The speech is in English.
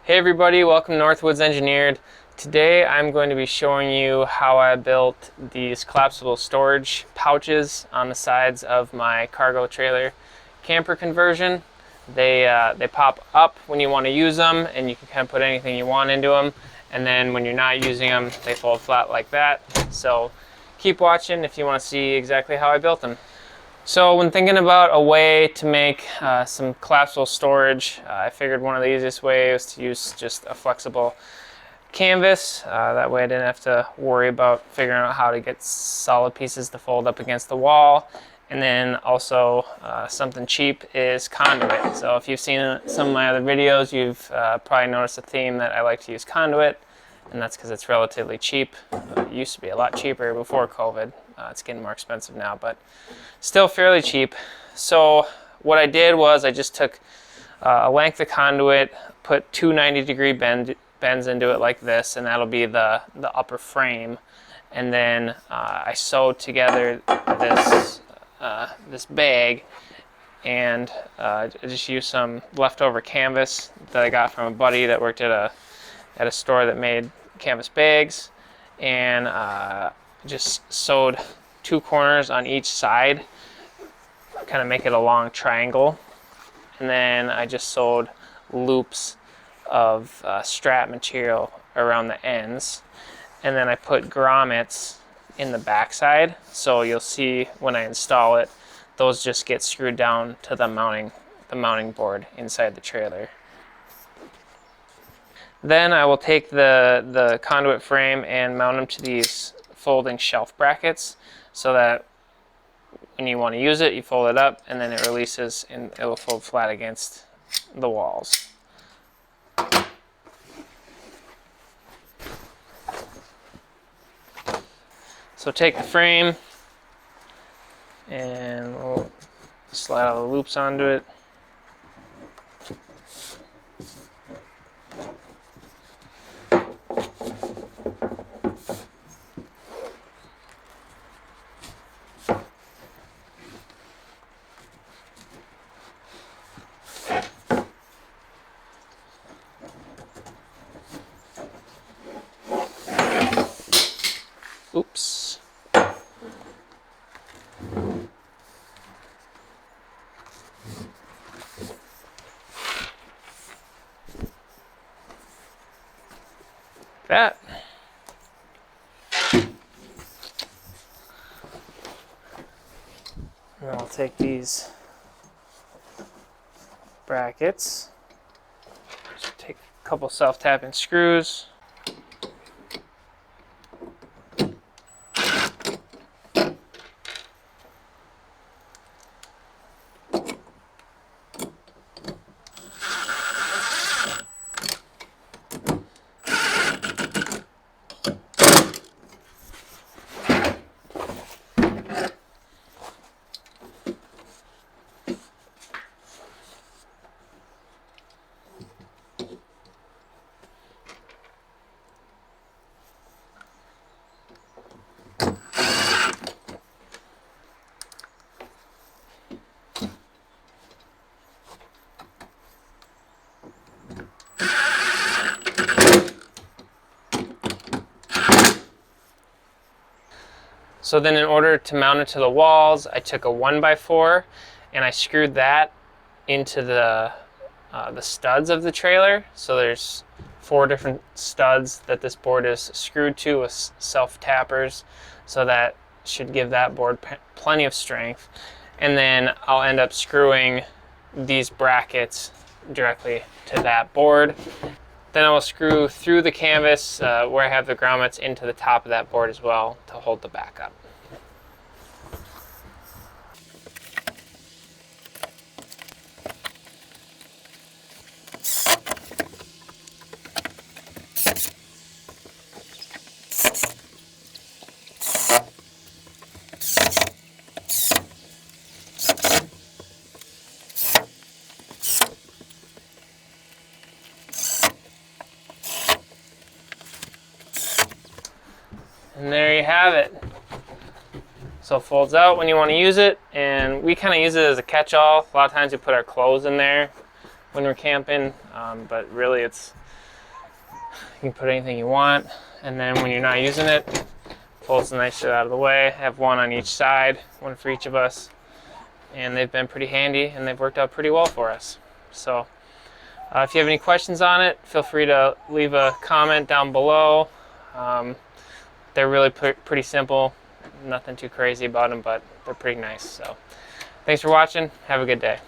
Hey everybody, welcome to Northwoods Engineered. Today I'm going to be showing you how I built these collapsible storage pouches on the sides of my cargo trailer camper conversion. They pop up when you want to use them, and you can kind of put anything you want into them, and then when you're not using them they fold flat like that. So keep watching if you want to see exactly how I built them. So when thinking about a way to make some collapsible storage, I figured one of the easiest ways was to use just a flexible canvas. That way I didn't have to worry about figuring out how to get solid pieces to fold up against the wall. And then also something cheap is Conduit. So if you've seen some of my other videos, you've probably noticed a theme that I like to use Conduit, and that's because it's relatively cheap. It used to be a lot cheaper before COVID. It's getting more expensive now, but still fairly cheap. So what I did was I just took a length of conduit, put two 90-degree bends into it like this, and that'll be the upper frame. And then I sewed together this bag, and I just used some leftover canvas that I got from a buddy that worked at a store that made canvas bags, and just sewed two corners on each side, kind of make it a long triangle, and then I just sewed loops of strap material around the ends, and then I put grommets in the backside, so you'll see when I install it, those just get screwed down to the mounting board inside the trailer. Then I will take the conduit frame and mount them to these folding shelf brackets, so that when you want to use it, you fold it up and then it releases and it will fold flat against the walls. So take the frame and we'll slide all the loops onto it. Oops. That. And I'll take these brackets, just take a couple self-tapping screws, So then in order to mount it to the walls, I took a 1x4 and I screwed that into the studs of the trailer. So there's 4 different studs that this board is screwed to with self-tappers. So that should give that board plenty of strength. And then I'll end up screwing these brackets directly to that board. Then I will screw through the canvas where I have the grommets into the top of that board as well to hold the back up. And there you have it. So it folds out when you want to use it, and we kind of use it as a catch-all. A lot of times we put our clothes in there when we're camping, but really you can put anything you want. And then when you're not using it, pulls the nice shit out of the way. I have one on each side, one for each of us, and they've been pretty handy and they've worked out pretty well for us. So if you have any questions on it, feel free to leave a comment down below. They're really pretty simple, nothing too crazy about them, but they're pretty nice. So thanks for watching. Have a good day.